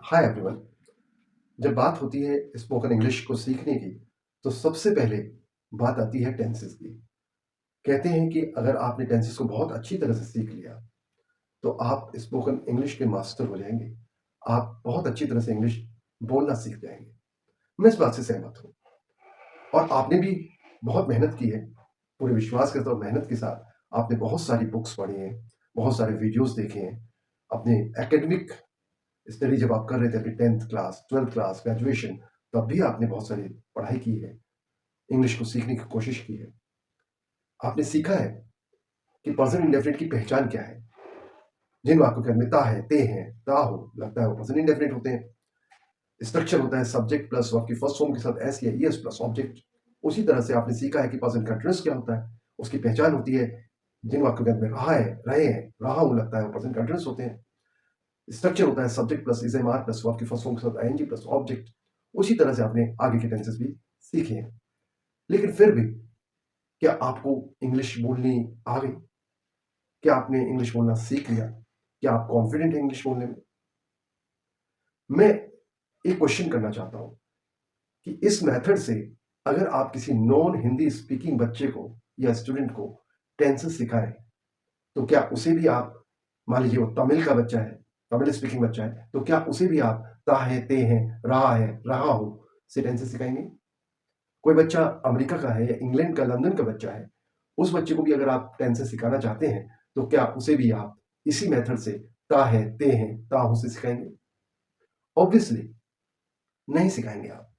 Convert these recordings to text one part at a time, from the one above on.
Hi everyone. जब बात होती है स्पोकन इंग्लिश को सीखने की, तो सबसे पहले बात आती है टेंसेस की। कहते हैं कि अगर आपने टेंसेस को बहुत अच्छी तरह से सीख लिया, तो आप स्पोकन इंग्लिश के मास्टर हो जाएंगे। आप बहुत अच्छी तरह से इंग्लिश बोलना सीख जाएंगे। मैं इस बात से सहमत हूँ, और आपने भी बहुत मेहनत की है। पूरे विश्वास के साथ और मेहनत के साथ आपने बहुत सारी बुक्स पढ़ी हैं, बहुत सारे वीडियोस देखे हैं। अपने एकेडमिक स्टडी जब आप कर रहे थे, अपनी 10th class, 12th class, graduation, तब भी आपने बहुत सारी पढ़ाई की है, इंग्लिश को सीखने की कोशिश की है। आपने सीखा है कि पर्सन इंडेफिनिट की पहचान क्या है। जिन वाक्यों के अंदर ता है, ते हैं, ता हो लगता है, वो पर्सन इंडेफिनिट होते हैं। स्ट्रक्चर होता है सब्जेक्ट प्लस वर्ब की फर्स्ट फॉर्म के साथ एस या ईएस प्लस ऑब्जेक्ट। उसी तरह से आपने सीखा है कि पर्सन कंटीन्यूअस क्या होता है, उसकी पहचान होती है। जिन वाक्यों के अंदर रहा है, रहे हैं, रहा हूं लगता है, वो पर्सन कंटीन्यूअस होते हैं। स्ट्रक्चर होता है subject plus is am are plus verb की फर्स्ट फॉर्म के साथ आईएनजी प्लस ऑब्जेक्ट। उसी तरह से आपने आगे के टेंसेस भी सीखे हैं। लेकिन फिर भी क्या आपको इंग्लिश बोलनी आ गई? क्या आपने इंग्लिश बोलना सीख लिया? क्या आप कॉन्फिडेंट हैं इंग्लिश बोलने में? मैं एक क्वेश्चन करना चाहता हूं कि इस मेथड से अगर आप किसी नॉन हिंदी स्पीकिंग बच्चे को या स्टूडेंट को टेंसेस सिखाएं, तो क्या उसे भी आप, मान लीजिए वो तमिल का बच्चा है, तमिल स्पीकिंग बच्चा है, तो क्या उसे भी आप ता है, ते हैं, रहा हूं से टेंसेस सिखाएंगे? कोई बच्चा अमेरिका का है या इंग्लैंड का, लंदन का बच्चा है, उस बच्चे को भी अगर आप टेंसेस सिखाना चाहते हैं, तो क्या उसे भी आप इसी मेथड से ता है, ते हैं, ता हूं से सिखाएंगे? ऑब्वियसली नहीं सिखाएंगे आप।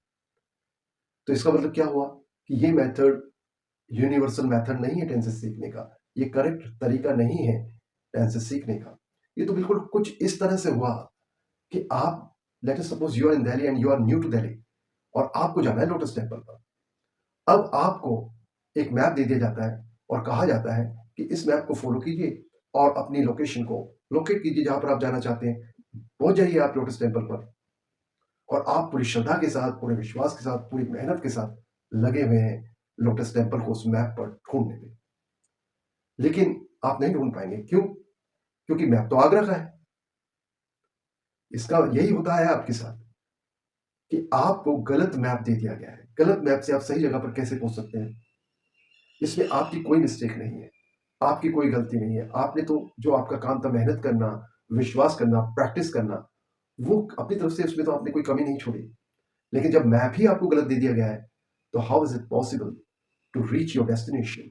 तो इसका मतलब क्या हुआ कि ये मेथड यूनिवर्सल मेथड नहीं है टेंसेस सीखने का। ये करेक्ट तरीका नहीं है टेंसेस सीखने का। ये तो बिल्कुल कुछ इस तरह से हुआ कि आप, let us suppose you are in Delhi and you are new to Delhi, और आपको जाना है लोटस टेम्पल पर। अब आपको एक मैप दे दिया जाता है और कहा जाता है कि इस मैप को फॉलो कीजिए और अपनी लोकेशन को लोकेट कीजिए जहां पर आप जाना चाहते हैं। पहुंच जाइए आप लोटस टेम्पल पर, और आप पूरी श्रद्धा के साथ, पूरे विश्वास के साथ, पूरी मेहनत के साथ लगे हुए हैं लोटस टेम्पल को उस मैप पर ढूंढने में। लेकिन आप नहीं ढूंढ पाएंगे। क्यों? क्योंकि मैप तो आगरा का है। इसका यही होता है आपके साथ कि आपको गलत मैप दे दिया गया है। गलत मैप से आप सही जगह पर कैसे पहुंच सकते हैं? इसमें आपकी कोई मिस्टेक नहीं है, आपकी कोई गलती नहीं है। आपने तो जो आपका काम था, मेहनत करना, विश्वास करना, प्रैक्टिस करना, वो अपनी तरफ से उसमें तो आपने कोई कमी नहीं छोड़ी। लेकिन जब मैप ही आपको गलत दे दिया गया है, तो how is it possible to reach your destination?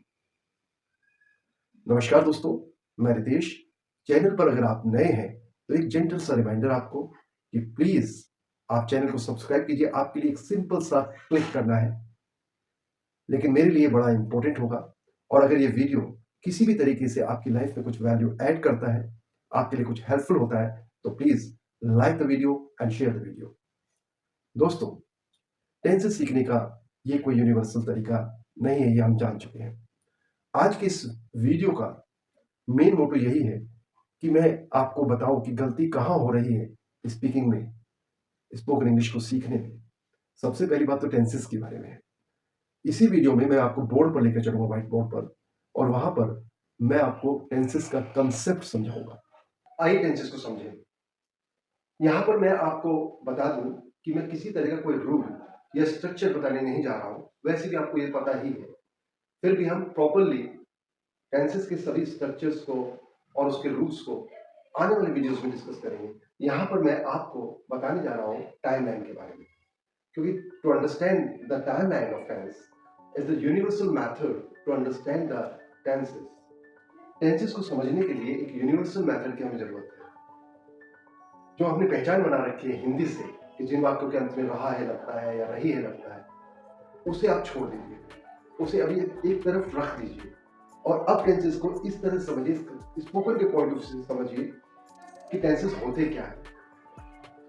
नमस्कार दोस्तों, मैं रितेश। चैनल पर अगर आप नए हैं, तो एक जेंटल सा रिमाइंडर आपको कि प्लीज आप चैनल को सब्सक्राइब कीजिए। आपके लिए एक सिंपल सा क्लिक करना है, लेकिन मेरे लिए बड़ा इंपॉर्टेंट होगा। और अगर ये वीडियो किसी भी तरीके से आपकी लाइफ में कुछ वैल्यू ऐड करता है, आपके लिए कुछ हेल्पफुल होता है, तो please like the video and share the video. दोस्तों, टेंसेस सीखने का ये कोई यूनिवर्सल तरीका नहीं है, ये हम जान चुके हैं। आज के इस वीडियो का मेन मोटो यही है कि मैं आपको बताऊं कि गलती कहां हो रही है स्पीकिंग में, स्पोकन इंग्लिश को सीखने में। सबसे पहली बात तो टेंसेस के बारे में है। इसी वीडियो में मैं आपको बोर्ड पर लेकर चलूंगा, व्हाइट बोर्ड पर, और वहां पर मैं आपको टेंसेस का कंसेप्ट समझाऊंगा। आइए टेंसेस को समझें। यहां पर मैं आपको बता दूं कि मैं किसी तरह का कोई रूल या स्ट्रक्चर बताने नहीं जा रहा हूं, वैसे भी आपको ये पता ही है। फिर भी हम प्रॉपरली टेंसेस के सभी स्ट्रक्चर्स को और उसके रूल्स को आने वाले वीडियोस में डिस्कस करेंगे। यहां पर मैं आपको बताने जा रहा हूं टाइमलाइन के बारे में, क्योंकि to understand the timeline of tense is the universal method to understand the tenses. Tenses को समझने के लिए एक यूनिवर्सल मेथड की हमें जरूरत है, जो हमने पहचान बना रखी है हिंदी से, कि जिन वाक्यों के अंत में रहा है लगता है या रही है लगता है, उसे आप छोड़ दीजिए, उसे अभी एक तरफ रख दीजिए, और अब टेंसेस को इस तरह समझिए, स्पोकन के पॉइंट ऑफ व्यू से समझिए कि टेंसेस होते क्या है।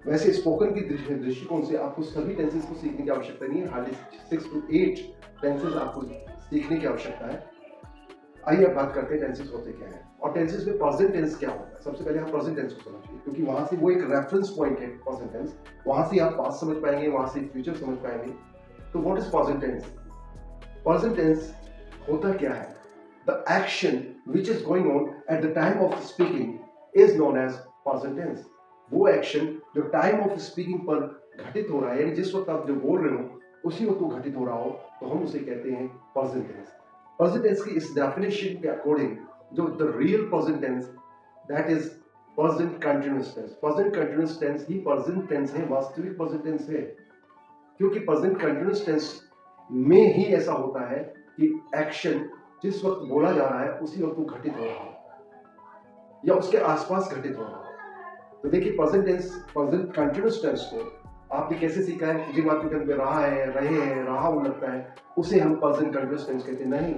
वैसे स्पोकन की दृष्टिकोण से आपको सभी टेंसेस को सीखने की आवश्यकता नहीं है। हार्डली 6 to 8 टेंसेस आपको सीखने की आवश्यकता है। आइए अब बात करते हैं टेंसेस होते क्या है, और टेंसेस में प्रेजेंट टेंस क्या होता है। सबसे पहले आप प्रेजेंट टेंस को समझिए, क्योंकि वहां से वो एक रेफरेंस पॉइंट है। प्रेजेंट टेंस, वहां से आप पास्ट समझ पाएंगे, वहां से फ्यूचर समझ पाएंगे। तो what is present tense? Present tense होता क्या है? The action which is going on at the time of speaking is known as present tense. वो एक्शन जो टाइम ऑफ स्पीकिंग पर घटित हो रहा है, यानी जिस वक्त आप जो बोल रहे हो उसी वक्त वो घटित हो रहा हो, तो हम उसे कहते हैं प्रेजेंट टेंस। प्रेजेंट टेंस की इस डेफिनेशन के अकॉर्डिंग जो the real present tense that is present continuous tense. Present continuous tense ही प्रेजेंट टेंस है, वास्तविक प्रेजेंट टेंस है, क्योंकि प्रेजेंट कंटिन्यूअस टेंस में ही ऐसा होता है कि एक्शन जिस वक्त बोला जा रहा है उसी वक्त वो घटित हो रहा हो या उसके आसपास घटित हो रहा हो। तो देखिए present tense, present continuous tense को आपने कैसे सीखा है? जिन बातों के अंदर रहा है, रहे हैं, रहा हो लगता है, उसे हम प्रेजेंट कंटिन्यूअस टेंस कहते हैं। नहीं,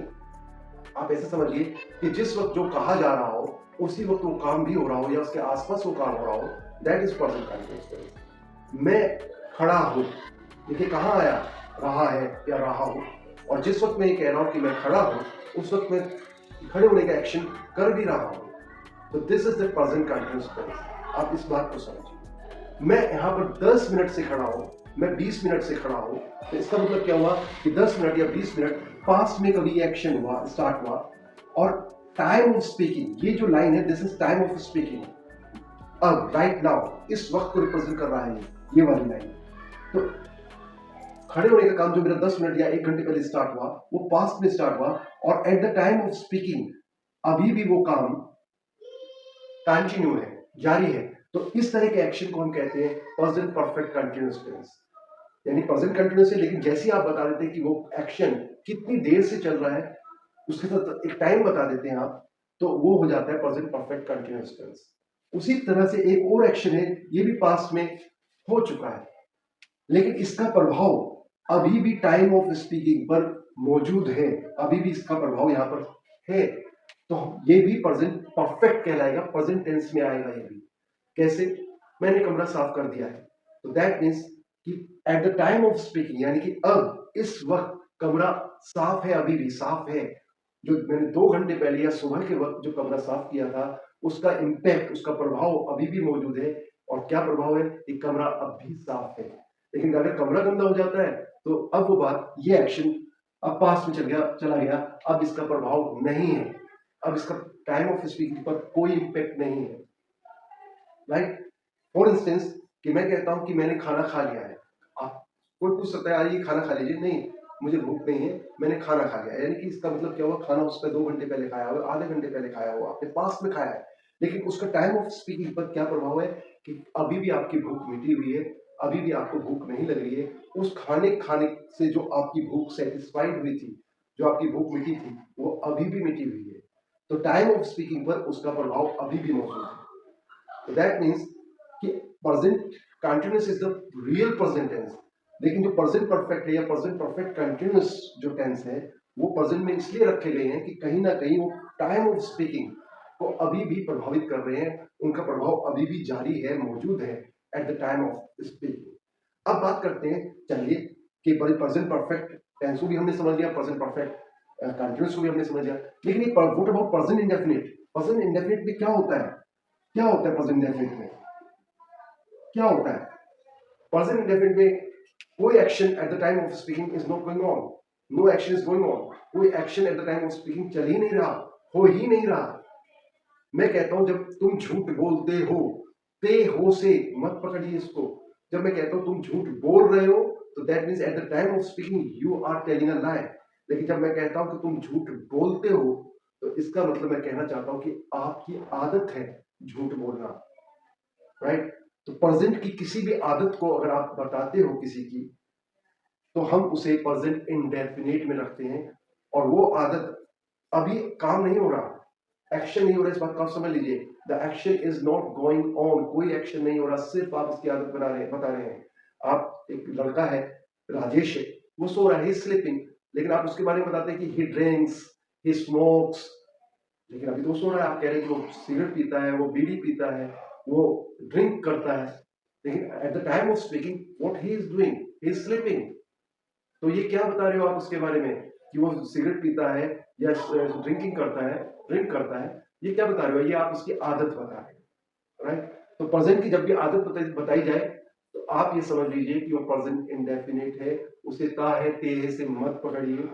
आप ऐसे समझिए कि जिस वक्त जो कहा जा रहा हो उसी वक्त वो काम भी हो रहा हो या उसके आसपास वो काम हो रहा हो, that is present continuous tense. मैं खड़ा हूं, देखिए कहाँ आया, रहा है या रहा हूं, और जिस वक्त मैं ये कह रहा हूं कि मैं खड़ा हूं उस वक्त मैं खड़े होने का एक्शन कर भी रहा हूं। तो this is the present continuous tense. आप इस बात को समझिए, मैं यहाँ पर 10 मिनट से खड़ा हूं, मैं 20 मिनट से खड़ा हूं, तो इसका मतलब क्या हुआ कि 10 मिनट या 20 मिनट पास्ट में कभी एक्शन हुआ, स्टार्ट हुआ, और टाइम ऑफ स्पीकिंग, ये जो लाइन है this is time of speaking, अब राइट नाउ, इस वक्त को रिप्रेजेंट कर रहा है ये वाली लाइन। तो खड़े होने का काम जो मेरा 10 मिनट या 1 घंटे पहले स्टार्ट हुआ वो पास्ट में स्टार्ट हुआ, और eight the time of speaking अभी भी वो काम कंटिन्यू है, जारी है। तो इस तरह के एक्शन को हम कहते हैं प्रेजेंट परफेक्ट कंटिन्यूअस टेंस। यानी प्रेजेंट कंटिन्यूअस है, लेकिन जैसे ही आप बता देते हैं कि वो एक्शन कितनी देर से चल रहा है, उसके साथ एक टाइम बता देते हैं आप, तो वो हो जाता है प्रेजेंट परफेक्ट कंटिन्यूअस टेंस। उसी तरह से एक और एक्शन है, ये भी पास्ट में हो चुका है, लेकिन इसका प्रभाव अभी भी टाइम ऑफ स्पीकिंग पर मौजूद है, अभी भी इसका प्रभाव यहाँ पर है, तो ये भी प्रेजेंट परफेक्ट कहलाएगा, प्रेजेंट टेंस में आएगा। ये भी कैसे? मैंने कमरा साफ कर दिया है, तो दैट मीन्स कि eight the time of speaking, यानी कि अब इस वक्त कमरा साफ है, अभी भी साफ है। जो मैंने 2 घंटे पहले या सुबह के वक्त जो कमरा साफ किया था उसका इंपैक्ट, उसका प्रभाव अभी भी मौजूद है। और क्या प्रभाव है कि कमरा अब भी साफ है। लेकिन अगर कमरा गंदा हो जाता है तो अब वो बात, ये एक्शन अब पास में चला गया, अब इसका प्रभाव नहीं है, अब इसका टाइम ऑफ स्पीकिंग पर कोई इंपैक्ट नहीं है। राइट? फॉर इंस्टेंस कि मैं कहता हूं कि मैंने खाना खा लिया है, आप कोई पूछ सकता है आइए खाना खा लीजिए, नहीं मुझे भूख नहीं है, मैंने खाना खा लिया, यानी कि इसका मतलब क्या हुआ, खाना उसका 2 घंटे पहले खाया हुआ, आधे घंटे पहले खाया हुआ, आपने पास में खाया है, लेकिन उसका टाइम ऑफ स्पीकिंग पर क्या प्रभाव है कि अभी भी आपकी भूख मिटी हुई है, अभी भी आपको भूख नहीं लग रही है, उस खाने से जो आपकी भूख सेटिस्फाइड हुई थी, जो आपकी भूख मिटी थी, वो अभी भी मिटी हुई है। तो टाइम ऑफ स्पीकिंग पर उसका प्रभाव अभी भी मौजूद है। तो दैट मीन्स कि present continuous is the real present tense. लेकिन जो प्रेजेंट परफेक्ट है या प्रेजेंट परफेक्ट कंटिन्यूअस जो टेंस है वो प्रेजेंट में इसलिए रखे गए हैं कि कहीं ना कहीं वो टाइम ऑफ स्पीकिंग को अभी भी प्रभावित कर रहे हैं, उनका प्रभाव अभी भी जारी है, मौजूद है at the time of speaking. अब बात करते हैं, चलिए, कि प्रेजेंट परफेक्ट टेंस को भी हमने समझ लिया, प्रेजेंट परफेक्ट कंटिन्यूअस को भी हमने समझ लिया, लेकिन ये what about present indefinite? Present indefinite में क्या होता है? क्या होता है प्रेजेंट इंडेफिनिट में? क्या होता है प्रेजेंट इंडेफिनिट में? कोई action at the time of speaking is not going on, no action is going on, कोई action at the time of speaking चल ही नहीं रहा, हो ही नहीं रहा। मैं कहता हूं जब तुम झूठ बोलते हो, ते हो से मत पकड़िए इसको, जब मैं कहता हूं तुम झूठ बोल रहे हो तो that means at the time of speaking you are telling a lie. लेकिन जब मैं कहता हूं कि तुम झूठ बोलते हो तो इसका मतलब मैं कहना चाहता हूं कि आपकी आदत है झूठ बोलना। राइट? तो प्रेजेंट की किसी भी आदत को अगर आप बताते हो किसी की, तो हम उसे प्रेजेंट इंडेफिनिट में रखते हैं, और वो आदत अभी काम नहीं हो रहा, एक्शन नहीं हो रहा, इस बात को आप समझ लीजिए। The action is not going on, कोई एक्शन नहीं हो रहा, सिर्फ आप उसकी आदत बता रहे हैं। आप, एक लड़का है राजेश, वो सो रहा है, ही स्लीपिंग, लेकिन आप उसके बारे में बताते हैं कि ही ड्रिंक्स, ही स्मोक्स, लेकिन अभी तो वो सो रहा है। आप कह रहे हैं कि वो सिगरेट पीता है, वो बीड़ी पीता है, वो ड्रिंक करता है, लेकिन eight the time of speaking what he is doing, he is sleeping. तो ये क्या बता रहे हो आप उसके बारे में कि वो सिगरेट पीता है या ड्रिंकिंग करता है, ड्रिंक करता है, ये क्या बता रहे हो? ये आप उसकी आदत बता रहे हो। राइट? तो प्रेजेंट की जब भी आदत बताई जाए तो आप ये समझ लीजिए कि वो प्रेजेंट इंडेफिनिट है, उसे ता है ते है से मत पकड़िए।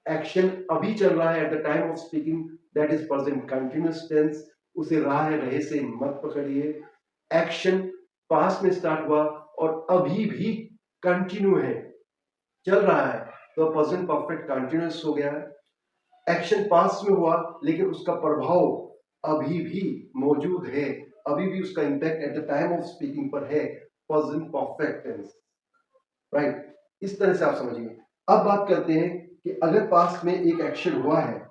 एक्शन अभी चल रहा है at the time of speaking, that is present continuous tense, उसे रहा है रहे से मत पकड़िए। एक्शन पास्ट में स्टार्ट हुआ और अभी भी कंटिन्यू है, चल रहा है, तो प्रेजेंट परफेक्ट कंटिन्यूअस हो गया है। एक्शन पास्ट में हुआ लेकिन उसका प्रभाव अभी भी मौजूद है, अभी भी उसका impact eight the time of speaking पर है, प्रेजेंट परफेक्ट टेंस, राइट। इस तरह से आप समझिए। अब बात करते हैं कि अगर पास्ट में एक एक्शन हुआ है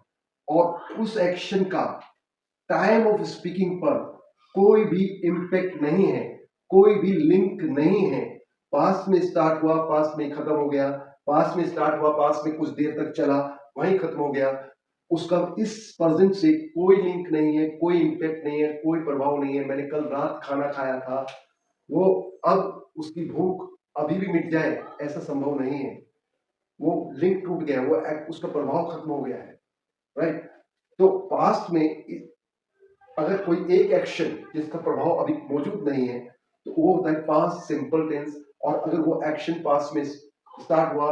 और उस एक्शन का टाइम ऑफ स्पीकिंग पर कोई भी इम्पैक्ट नहीं है, कोई भी लिंक नहीं है, पास्ट में स्टार्ट हुआ, पास्ट में खत्म हो गया, पास्ट में स्टार्ट हुआ, पास्ट में कुछ देर तक चला, वहीं खत्म हो गया, उसका इस प्रेजेंट से कोई लिंक नहीं है, कोई इम्पैक्ट नहीं है, कोई प्रभाव नहीं है। मैंने कल रात खाना खाया था, वो अब उसकी भूख अभी भी मिट जाए ऐसा संभव नहीं है, वो लिंक टूट गया, वो उसका प्रभाव खत्म हो गया है, राइट। तो पास्ट में अगर कोई एक एक्शन जिसका प्रभाव अभी मौजूद नहीं है तो वो होता है पास्ट सिंपल टेंस। और अगर वो एक्शन पास्ट में स्टार्ट हुआ,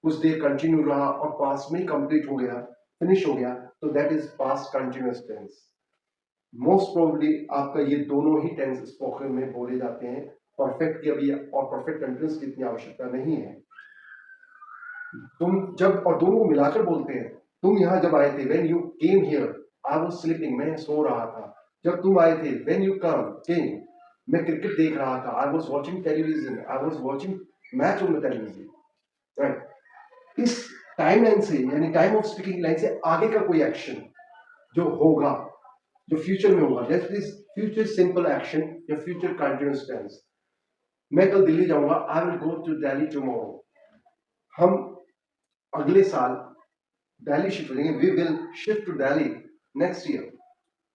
कुछ देर कंटिन्यू रहा और पास्ट में कंप्लीट हो गया, फिनिश हो गया, तो that is past continuous tense. Most probably आपका ये दोनों ही टेंस स्पोकन में बोले जाते हैं। परफेक्ट की अभी और परफेक्ट कंटिन्यूअस की इतनी आवश्यकता नहीं है। तुम जब और दोनों को मिलाकर बोलते हैं, तुम यहाँ जब आए थे, when you came here I was sleeping, मैं सो रहा था। जब तुम आए थे, व्हेन यू केम, मैं क्रिकेट देख रहा था, I was watching television, I was watching match on the television, right. इस टाइम लाइन से, यानी टाइम ऑफ स्पीकिंग लाइन से आगे का कोई एक्शन जो होगा, जो फ्यूचर में होगा, that is future simple action या फ्यूचर कंटीन्यूअस टेंस। मैं कल दिल्ली जाऊंगा, I will go to Delhi tomorrow. हम अगले साल दिल्ली शिफ्ट हो जाएंगे, we will shift to Delhi next year,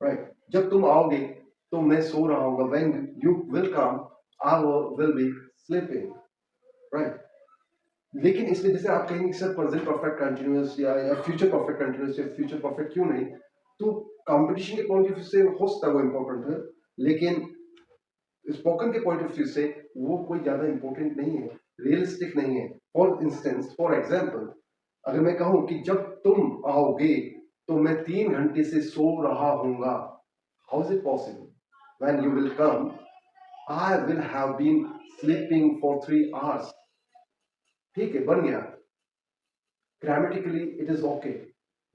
right. जब तुम आओगे तो मैं सो रहा हूँ, when you will come I will be sleeping, right. लेकिन इसमें जैसे आप कहेंगे सर प्रेजेंट परफेक्ट कंटीन्यूअस या फ्यूचर परफेक्ट कंटीन्यूअस या फ्यूचर परफेक्ट क्यों नहीं, तो कंपटीशन के पॉइंट ऑफ व्यू से हो सकता है वो इंपॉर्टेंट है, लेकिन स्पोकन के पॉइंट ऑफ व्यू से वो कोई ज्यादा इंपॉर्टेंट नहीं है, रियलिस्टिक नहीं है। फॉर इंस्टेंस, फॉर एग्जाम्पल, अगर मैं कहूं कि जब तुम आओगे तो मैं 3 घंटे से सो रहा हूंगा, how is it possible? When you will come I will have been sleeping for 3 hours. ठीक है, बन गया, ग्रामेटिकली इट इज ओके,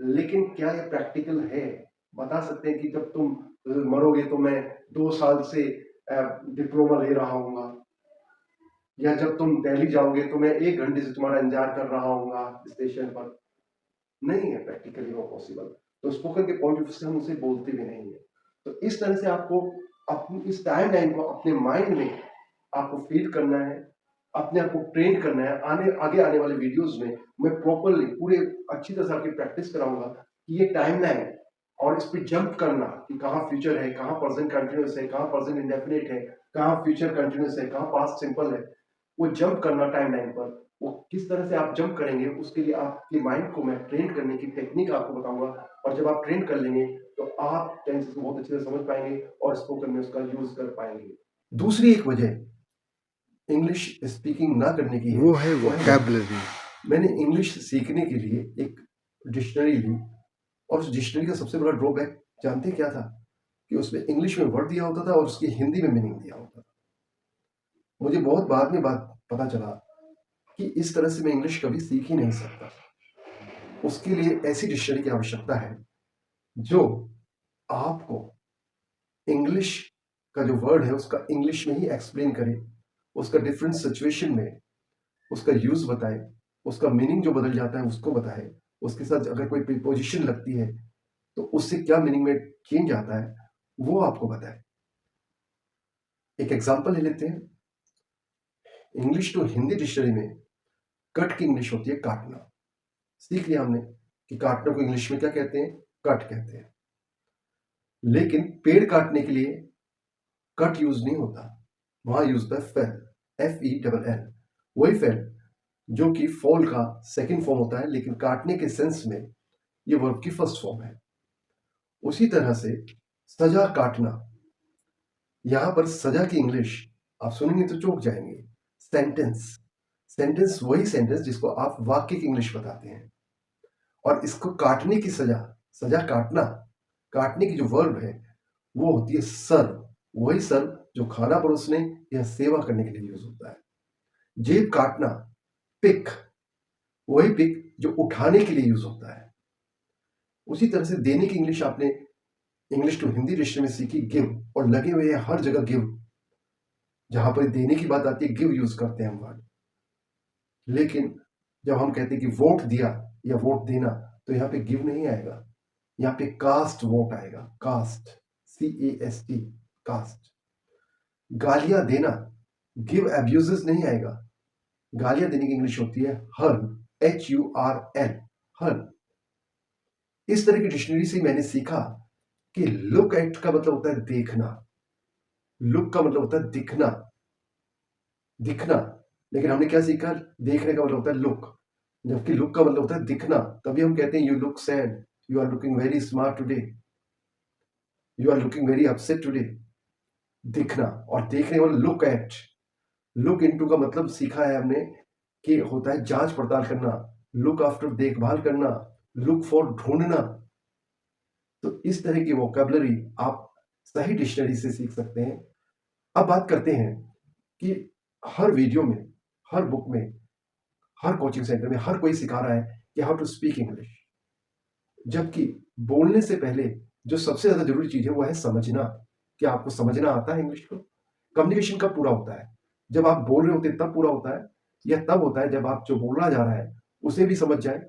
लेकिन क्या ये प्रैक्टिकल है? बता सकते हैं कि जब तुम मरोगे तो मैं 2 साल से डिप्लोमा ले रहा हूँ, या जब तुम दिल्ली जाओगे तो मैं 1 घंटे से तुम्हारा इंतजार कर रहा हूँ स्टेशन पर? नहीं है प्रैक्टिकली वो पॉसिबल। तो स्पोकन के पॉइंट ऑफ व्यू से हम उसे बोलते भी नहीं है। तो इस तरह से आपको अपनी इस टाइम लाइन को अपने माइंड में आपको फीड करना है, अपने आप को ट्रेन करना है। आगे आने वाले वीडियोस में मैं प्रॉपरली पूरे अच्छी तरह से आपकी प्रैक्टिस कराऊंगा कि ये टाइम लाइन और इस पे जंप करना कि कहाँ फ्यूचर है, कहाँ प्रेजेंट कंटिन्यूअस है, कहाँ प्रेजेंट इंडेफिनिट है, कहाँ फ्यूचर कंटिन्यूअस है, कहाँ पास्ट सिंपल है, वो जंप करना टाइम लाइन पर, वो किस तरह से आप जंप करेंगे उसके लिए आपके माइंड को मैं ट्रेन करने की टेक्निक आपको बताऊंगा। और जब आप ट्रेन कर लेंगे तो आप टेंसेस को बहुत अच्छे से समझ पाएंगे और स्पोकन में उसका यूज कर पाएंगे। दूसरी एक वजह इंग्लिश स्पीकिंग ना करने की वो है वोकैबुलरी। मैंने इंग्लिश सीखने के लिए एक डिक्शनरी ली और उस डिक्शनरी का सबसे बड़ा ड्रॉबैक जानते क्या था? कि उसमें इंग्लिश में वर्ड दिया होता था और उसकी हिंदी में मीनिंग दिया होता था। मुझे बहुत बाद में बात पता चला कि इस तरह से मैं इंग्लिश कभी सीख ही नहीं सकता। उसके लिए ऐसी डिक्शनरी की आवश्यकता है जो आपको इंग्लिश का जो वर्ड है उसका इंग्लिश में ही एक्सप्लेन करे, उसका डिफरेंट सिचुएशन में उसका यूज बताए, उसका मीनिंग जो बदल जाता है उसको बताए, उसके साथ अगर कोई प्रीपोजिशन लगती है तो उससे क्या मीनिंग में चेंज आता है वो आपको बताए। एक एग्जांपल ले लेते हैं। इंग्लिश टू हिंदी डिक्शनरी में कट की इंग्लिश होती है काटना। सीख लिया हमने कि काटने को इंग्लिश में क्या कहते हैं? कट कहते हैं। लेकिन पेड़ काटने के लिए कट यूज नहीं होता, वहां यूज होता है फेल, FELL। वही फेल जो कि फॉल का सेकंड फॉर्म होता है, लेकिन काटने के सेंस में ये वर्ब की फर्स्ट फॉर्म है। उसी तरह से सजा काटना, यहां पर सजा की इंग्लिश आप सुनेंगे तो चौंक जाएंगे, सेंटेंस। सेंटेंस वही सेंटेंस जिसको आप वाक्य की इंग्लिश बताते हैं, और इसको काटने की सजा, सजा काटना, काटने की जो वर्ब है वो होती है सर्व। वही सर्व जो खाना परोसने या सेवा करने के लिए यूज होता है। जेब काटना, पिक, वही पिक जो उठाने के लिए यूज होता है। उसी तरह से देने की इंग्लिश आपने इंग्लिश टू हिंदी रिश्ते में सीखी गिव, और लगे हुए हैं हर जगह गिव। जहां पर देने की बात आती है गिव यूज करते हैं हम वर्ड। लेकिन जब हम कहते हैं कि वोट दिया या वोट देना, तो यहाँ पे गिव नहीं आएगा, यहाँ पे कास्ट वोट आएगा। Cast, CAST, cast. गालियां देना, गिव एब्यूजेस नहीं आएगा। गालियां देने की इंग्लिश होती है हर्ल, HURL, हर्ल। इस तरह की डिक्शनरी से मैंने सीखा कि लुक एट का मतलब होता है देखना, लुक का मतलब होता है दिखना, दिखना। लेकिन हमने क्या सीखा, देखने का मतलब होता है लुक, जबकि लुक का मतलब होता है दिखना। तभी हम कहते हैं you look sad, you are looking very smart today, you are looking very upset today. दिखना और देखने वाला लुक एट। लुक इनटू का मतलब सीखा है हमने कि होता है जांच पड़ताल करना, लुक आफ्टर देखभाल करना, लुक फॉर ढूंढना। तो इस तरह की वोकैबुलरी आप सही डिक्शनरी से सीख सकते हैं। अब बात करते हैं कि हर वीडियो में, हर बुक में, हर कोचिंग सेंटर में हर कोई सिखा रहा है कि हाउ टू स्पीक इंग्लिश, जबकि बोलने से पहले जो सबसे ज्यादा जरूरी चीज है वो है समझना। क्या आपको समझना आता है इंग्लिश को? कम्युनिकेशन कब पूरा होता है? जब आप बोल रहे होते हैं तब पूरा होता है, या तब होता है जब आप जो बोलना जा रहा है उसे भी समझ जाए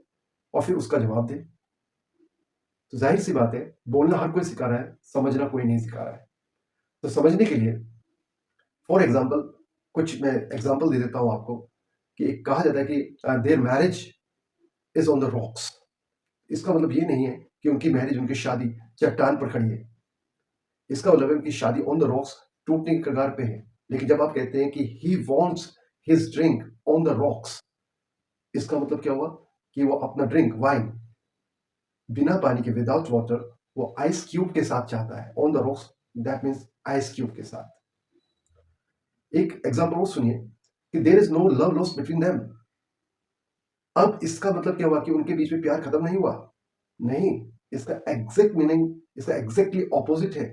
और फिर उसका जवाब दे? तो जाहिर सी बात है, बोलना हर कोई सिखा रहा है, समझना कोई नहीं सिखा रहा है। तो समझने के लिए फॉर एग्जाम्पल कुछ मैं एग्जाम्पल दे देता हूं आपको कि कहा जाता है कि there marriage is on the rocks. इसका मतलब ये नहीं है कि उनकी मैरिज, उनकी शादी चट्टान पर खड़ी है। इसका मतलब है उनकी शादी ऑन द रॉक्स, टूटने की कगार पे है। लेकिन जब आप कहते हैं कि he wants his drink on the rocks, इसका मतलब क्या हुआ कि वो अपना ड्रिंक, वाइन, बिना पानी के, विदाउट वाटर, वो आइस क्यूब के साथ चाहता है। On the rocks that means ice cube के साथ। एक एग्जाम्पल और सुनिए कि there is no love lost between them. अब इसका मतलब क्या हुआ कि उनके बीच में प्यार खत्म नहीं हुआ? नहीं, इसका एग्जैक्ट मीनिंग, इसका एग्जैक्टली ऑपोजिट है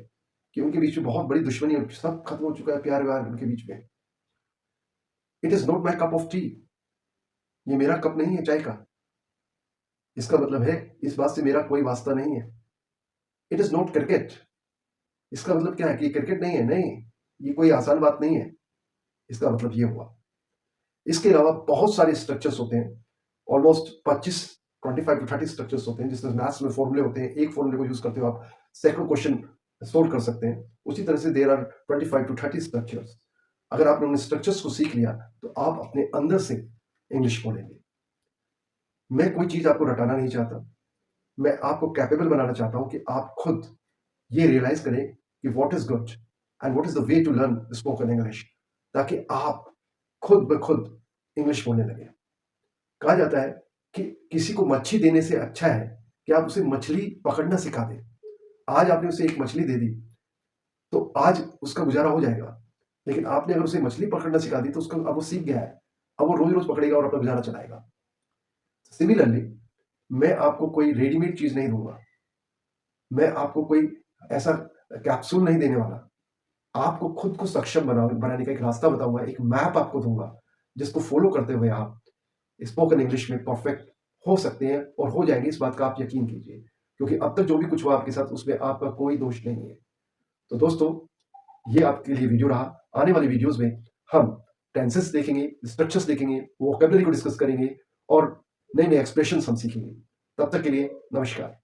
कि उनके बीच में बहुत बड़ी दुश्मनी है, सब खत्म हो चुका है, प्यार व्यार उनके बीच में। It is not my cup of T, ये मेरा कप नहीं है चाय का। इसका मतलब है इस बात से मेरा कोई वास्ता नहीं है। इट इज नॉट क्रिकेट, इसका मतलब क्या है कि क्रिकेट नहीं है, नहीं, ये कोई आसान बात नहीं है। इसका मतलब ये हुआ। इसके अलावा बहुत सारे स्ट्रक्चर्स होते हैं, ऑलमोस्ट 25 टू 30 स्ट्रक्चर्स होते हैं, जिसमें मैथ्स में फॉर्मूले होते हैं। एक फॉर्मूले को यूज करते हो आप सैकड़ों क्वेश्चन सोल्व कर सकते हैं। उसी तरह से देयर आर 25 टू 30 स्ट्रक्चर्स। अगर आपने उन स्ट्रक्चर्स को सीख लिया तो आप अपने अंदर से इंग्लिश बोलेंगे। मैं कोई चीज आपको रटाना नहीं चाहता, मैं आपको कैपेबल बनाना चाहता हूं कि आप खुद ये रियलाइज करें कि what is good and what is the way to learn spoken English, ताकि आप खुद ब खुद इंग्लिश बोलने लगे। कहा जाता है कि किसी को मच्छी देने से अच्छा है कि आप उसे मछली पकड़ना सिखा दें। आज आपने उसे एक मछली दे दी तो आज उसका गुजारा हो जाएगा, लेकिन आपने अगर उसे मछली पकड़ना सिखा दी तो उसका, अब वो सीख गया है, अब वो रोज रोज पकड़ेगा और अपना गुजारा चलाएगा। सिमिलरली मैं आपको कोई रेडीमेड चीज नहीं दूंगा, मैं आपको कोई ऐसा कैप्सूल नहीं देने वाला। आपको खुद को सक्षम बनाने का एक रास्ता बताऊंगा, एक मैप आपको दूंगा, जिसको फॉलो करते हुए आप स्पोकन इंग्लिश में परफेक्ट हो सकते हैं और हो जाएंगे। इस बात का आप यकीन कीजिए, क्योंकि अब तक जो भी कुछ हुआ आपके साथ उसमें आपका कोई दोष नहीं है। तो दोस्तों, ये आपके लिए वीडियो रहा। आने वाली वीडियोस में हम टेंसेस देखेंगे, स्ट्रक्चर्स देखेंगे, वोकैबुलरी को डिस्कस करेंगे और नए नए एक्सप्रेशंस हम सीखेंगे। तब तक के लिए नमस्कार।